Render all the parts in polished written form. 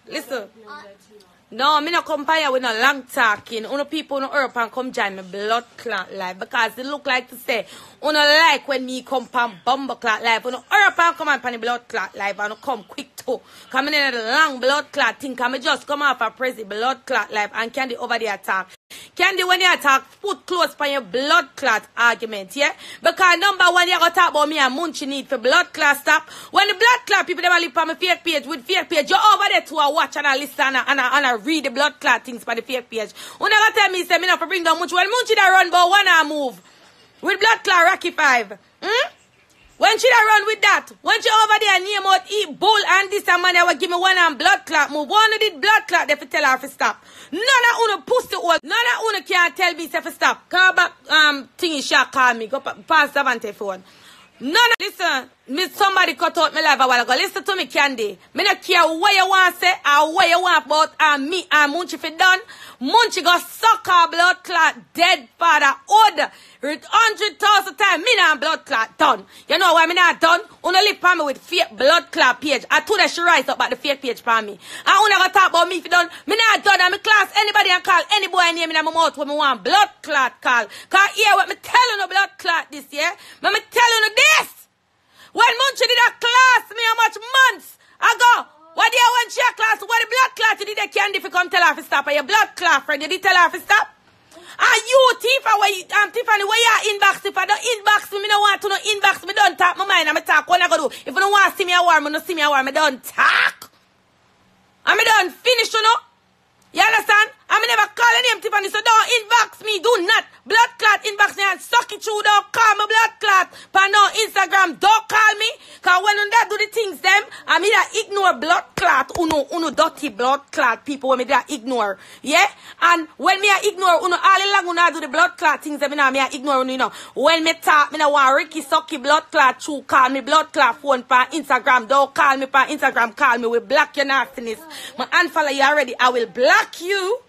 Listen. No, me not compare with no long talking. Uno people no Europe and come join me blood clot live because it look like to say uno like when me come pan bomber clot live. Uno Europe and come on pan the blood clot live and come quick too. Coming in the long blood clot thing. Can me just come off a press blood clot live and Candy over the attack. Candy when you attack, put close on your blood clot argument, yeah? Because number one, you gotta talk about me and Munchie need for blood clot stop. When the blood clot people never live on my fake page with fake page, you're over there to watch and listen and read the blood clot things for the fake page. You never tell me, say me not for bring down Munchie. When Munchie da run but one and move with blood clot Rocky 5. When she da run with that, when she over there name out eat bull and this and man, they will give me one and blood clot move. One of did blood clot, they tell her to stop. None of uno pussy old. None of uno can't tell me to stop. Call back thingy shot call me. Go pass the phone. None of listen, me somebody cut out my life a while ago. Listen to me, Candy. Me not care what you want to say or what you want about me and Munchie for done. Munchie go suck our blood clot dead father old 100,000 times. Me not blood clot done. You know why me not done? Una live for me with fake blood clot page. I told her she rise up at the fake page for me. And una go talk about me if you done. Me not done. I'm class anybody and call any boy name in my mouth when me want blood clot call. Cause here what me telling you blood clot this year. Me telling you this. When Munchie did a class me how much months ago. What do you want your class? What the blood clot you did a Candy if you come tell her to stop? Or your blood clot friend you did tell her to stop? And you Tiffany where you inbox if I don't inbox me don't want to no inbox me don't talk my mind and me talk what I go do. If you don't want to see me a war, me don't see me a war, me don't talk. And me don't finish you know. You understand? I me never call any name Tiffany, so don't inbox me. Do not. Blood clot inbox me and suck it through. Don't call me blood clot. But no Instagram, don't call me. Because when that do the things them, I me that ignore blood clot. Uno dirty blood clot people when me that ignore. Yeah? And when me I ignore, all along uno do the blood clot things, me I ignore you know. When me talk, me no want Ricky sucky blood clot through. Call me blood clot phone for Instagram. Don't call me for Instagram. Call me with black your nastiness. My unfollow you already. I will block you.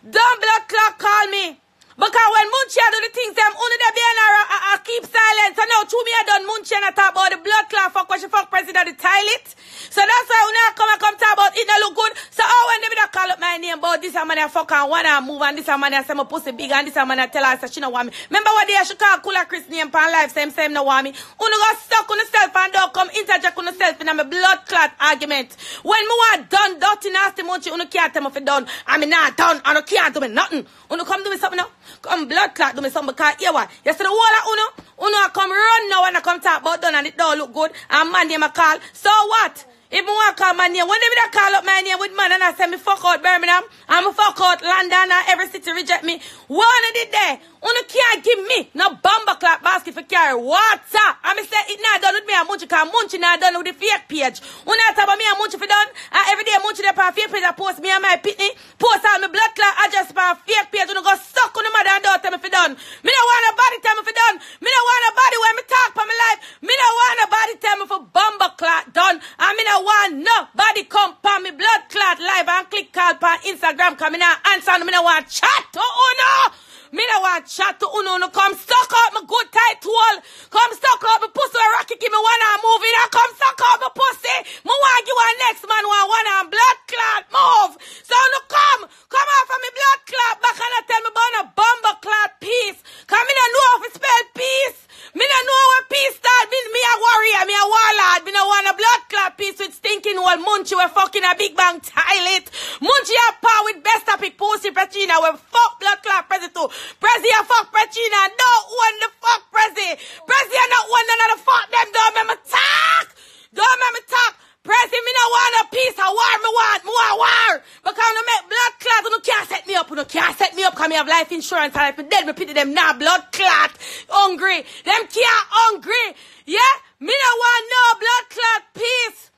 Don't blood clot call me. Because when Munchie do the things, them only they be I keep silent. So now, to me, I done Munchie and I talk about the blood clot fuck when she fuck president of the toilet. So that's why when I come talk about it, not look good. So when they call up my name about this, man, I fuck and one and move, and this man, I say my pussy big, and this man, I tell her, so she don't want me. Remember what day she call Kula Chris name pan life, same no want me. Uno go stuck on yourself and don't come interject on yourself in my blood clot argument. When me want done, dirty, nasty Munchie, uno can't tell me if done. I mean, not done, and I can't do me nothing. Uno come do me something now. Come blood clot do me something because here what? You see the whole of Uno come run now and I come talk about done and it don't look good and man name a call. So what? If I want to call my name, when they call up my name with man and I say me fuck out Birmingham and me fuck out London and every city reject me, one of the day, Uno can't give me no bomber clock basket for carry water. And me say it not done with me and Munchie because Munchie not done with the fake page. Uno talk about me and Munchie for done and every day Munchie there on fake page I post me and my pitney, post all my blood clot address on fake page. Uno go suck on the mother and daughter me for done. Me don't want nobody tell me for done. Me don't want nobody when me talk for my life. Me don't want nobody tell me for bomber clot done. And me don't want nobody come for me blood clot live and click call on Instagram because me not answer and me don't want chat to Uno. Me don't want chat to Uno. Come suck out my good tight tool. Come suck out my pussy and rocky give me one and move it. Come suck out my pussy. Me want give one next man one and blood clot move. So no come off of me blood clot back and I tell me about a bomber clot peace. Cause me don't know how to spell peace. Me don't know what peace start. Me a warrior, me a warlord. Me don't want a blood clot piece with stinking old Munchie. We fucking a big bang toilet. Munchie a power with best topic pussy Prechina. We fuck blood clot Prezi too. Prezi a fuck Prechina. Don't want the fuck Prezi. Prezi a not want none of the fuck them. Don't make me talk. Don't make me talk. Prezi me no want a peace. A war me want. Me want war. Because no make blood clot. You can't set me up. You can't set me up because me have life insurance. And if you dead me pity them now blood clot. Hungry. Them can't hungry. Yeah? Me no want no blood clot peace.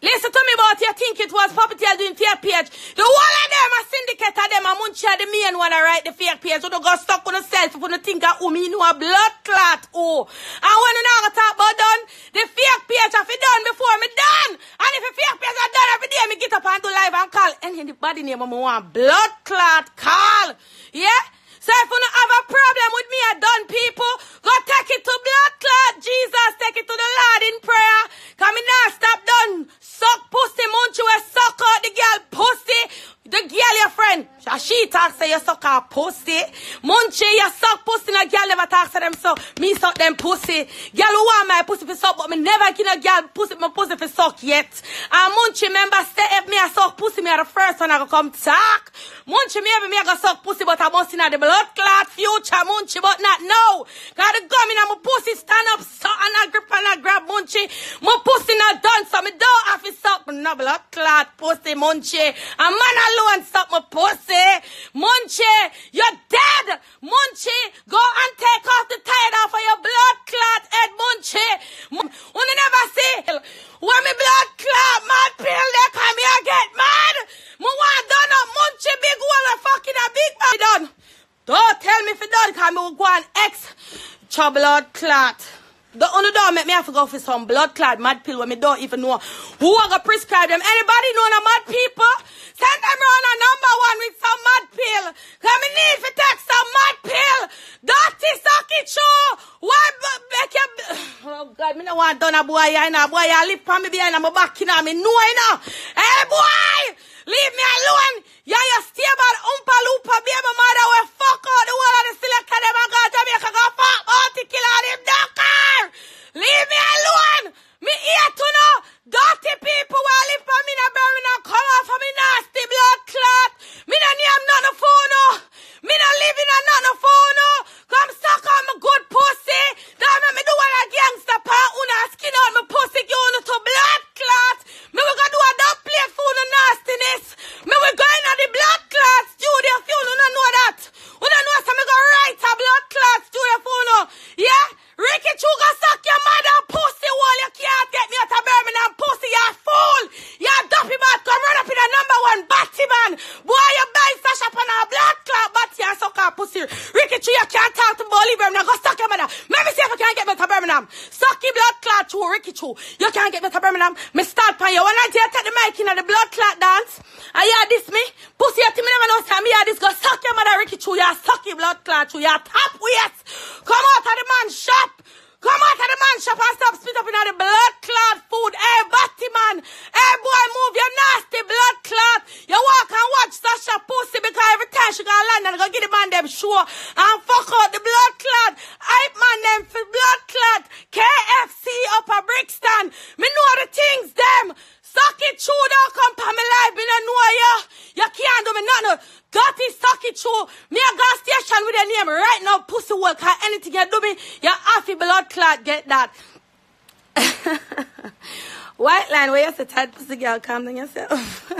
Listen to me about you think it was Puppeteer doing fake page. The whole of them a syndicate of them a Munchie the main one to write the fake page. You don't go stuck on yourself if you don't think of me know a blood clot. Oh. And when you now talk about done, the fake page have done before me done. And if the fake page are done every day, me get up and do live and call. And in the body name I want blood clot call. Yeah? So if you don't have a problem with me, I done people, go take it to blood clot. Jesus, take it to the Lord in prayer. Cause me now stop done. Suck pussy Cause she talks say you suck her pussy. Munchie, you suck pussy, no girl never talks to them so. Me suck them pussy. Girl who want my pussy for suck, but me never get a girl pussy, my pussy for suck yet. And Munchie, remember, say if me a suck pussy, me are the first one I go come talk. Munchie, maybe me a go suck pussy, but I must in the blood clot future, Munchie, but not now. Got the gum in my pussy, stand up, suck, and I grip and I grab Munchie. My pussy not done, so me don't have to suck, but no blood clot pussy, Munchie. A man alone suck my pussy. Munchie, you're dead. Munchie, go and take off the tide off of your blood clot head, Munchie. When you never see, when me blood clot, mad pill, they come here get mad. Me want done up, Munchie, big one, fucking a big man done. Don't tell me if you done, cause me will go and extra blood clot. The only don't make me have to go for some blood clot mad pill when me don't even know who I gonna prescribe them. Anybody know the mad people? Send them around a number one with some mad pill. Cause me need to take some mad pill. Dirty suck it show. Why make you... Oh God, me no want done a boy, you know. Boy, you live on me behind my back, you know. Me know, you know. Hey boy, leave me alone. Yeah, you stable umpa loopa baby mother will fuck out the whole of the selector. Them a go Jamaica go fuck out the killer of them doctor. Leave me alone. Me here to know dirty people who live for me in a Birmingham come off of me nasty blood clot. Me no name not no phone. Me no living on not no phone. Come suck on my good pussy. Don't make me do what a gangster part. Una skin out my pussy. You want to blood clot. Me we gonna do a dub plate for the nastiness. Me we going on the blood clot studio. If you don't know that. You don't know so me go write a blood clot studio for you. Yeah? Ricky Chuga suck your mother pussy wall. You can't get me out of Birmingham pussy. You're fool. You're dumpy bad. Come run up in a number one batty man. Boy, you buy flash up on a blood clot batty and suck our pussy. Ricky Chuga, you can't talk to Bolly Birmingham. Go suck your mother. Let me see if I can't get me out of Birmingham. Suck your blood clot to Ricky Chuga. You can't get me out of Birmingham. Me start pan you. When I take the mic in the blood clot dance. And you this me. Pussy, you think me never know say me this. Go suck your mother Ricky Chuga. You suck your blood clot to. You top weight. Come out of the man shop. Come out of the man shop and stop spit up in the blood clot food. Hey, batty man. Hey, boy, move your nasty blood clot. You walk and watch Sasha pussy because every time she gonna land and go get the man them show and fuck out the blood clot. Hype man them for blood clot. KFC up a Brixton. Me know the things them. Suck it through, don't come to my life. Me don't know you. You can't do me nothing. Dirty suck it through. Me a gas station with your name right now, pussy work. Cause anything you do me, you half your blood clot, get that. White line, where you say tight pussy girl, calm down yourself.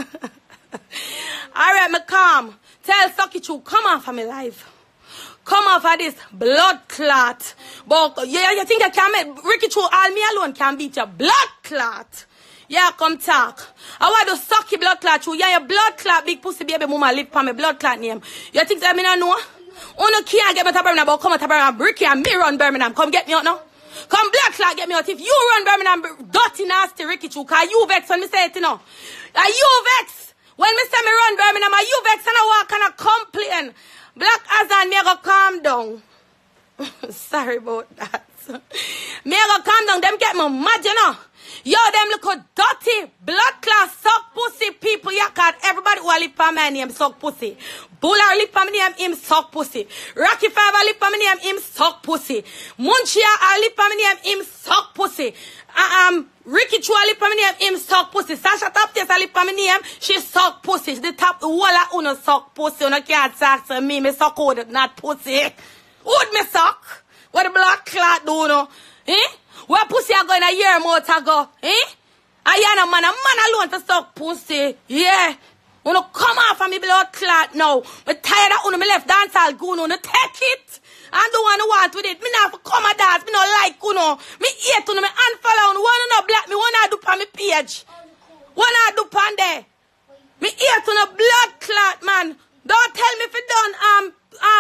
Alright, me calm. Tell suck it through, come off of my life. Come off of this blood clot. But yeah, you think I can make Ricky Chu all me alone can beat your blood clot. Yeah, come talk. I want to suck your blood clot through. Yeah, your blood clot, big pussy baby mama live for my blood clot name. You think that me not know? Uno can't get me to Birmingham, but come out to Birmingham, Bricky and me run Birmingham. Come get me out now. Come blood clot get me out. If you run Birmingham, dirty nasty Ricky Chu, cause you vex when me say it, you know. Are you vex? When me say me run Birmingham, are you vex and I walk and I complain? Black Azan, me go calm down. Sorry about that. Me go calm down, them get me mad, you know. Yo, them look dirty, blood clot, suck pussy people. You call everybody who live for my name suck pussy. Buller live for my name, him suck pussy. Rocky Five live for my name, him suck pussy. Munchia live for my name, him suck pussy. Ricky Chua live for my name, him suck pussy. Sasha Top Taste live for my name, she suck pussy. The top walla uno suck pussy. Uno can't talk to me suck wood, not pussy. Would me suck? What the blood clot do, no? Eh? Where pussy are going a year more to go? Eh? I am a man alone to suck pussy. Yeah. Wanna come off of me blood clot now. Me tired of me left dance all go no take it. I don't want with it. Me not for come a dance. Me not like no. Me hate me unfollow. One no black me wanna do on me page. Wanna do on there. Me hate no blood clot man. Don't tell me if it done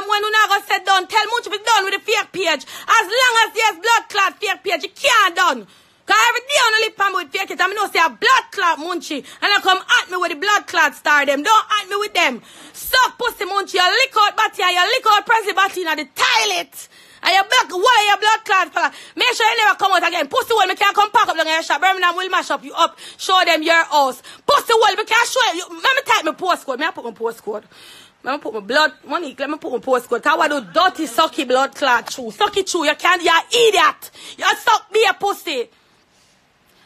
when you not gonna say done, tell much if it's done with the fake page. As long as there's blood clot fake page, you can't done. Cause every day on the lip palm with fake it, I know say a blood clot Munchie, and I come at me with the blood clot star them. Don't at me with them. Suck pussy Munchie, you lick out batty and you lick out Presley batty in the toilet. And you black why your blood clot fella. Make sure you never come out again. Pussy well, me can't come pack up down your shop. Birmingham will mash up you up. Show them your house. Pussy well, me can't show you. Let me type my postcode. May I put my postcode? Let me put my blood, Monique, let me put my postcode. Cause I do dirty, sucky blood clot chew. Suck it chew, you're idiot. You suck me a pussy.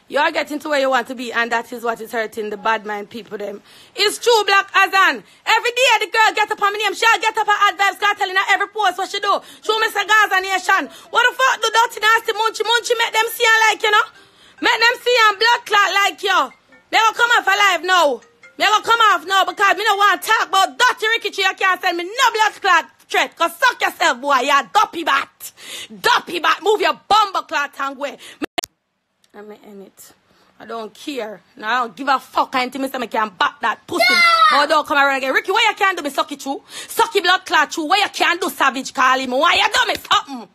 You're getting to where you want to be, and that is what is hurting the bad mind people them. It's true, Black Azan. Every day the girl get up on my name, she'll get up her advice, start telling her every post what she do. Show me some Gaza Nation. What the fuck do dirty nasty munchy make them see her like, you know? Make them see her blood clot like you. They gonna come off alive now. They gonna come off now because me don't want to talk about dirty Ricky. You can't send me no blood clot threat. Cause suck yourself, boy. You're a duppy bat. Duppy bat. Move your bumble clot and go. Let me end it. I don't care. No, I don't give a fuck until me say me can back that pussy. Yeah. Oh, don't come around again. Ricky, why you can't do me sucky chew? Sucky blood clot chew. Why you can't do savage call him? Why you do me something?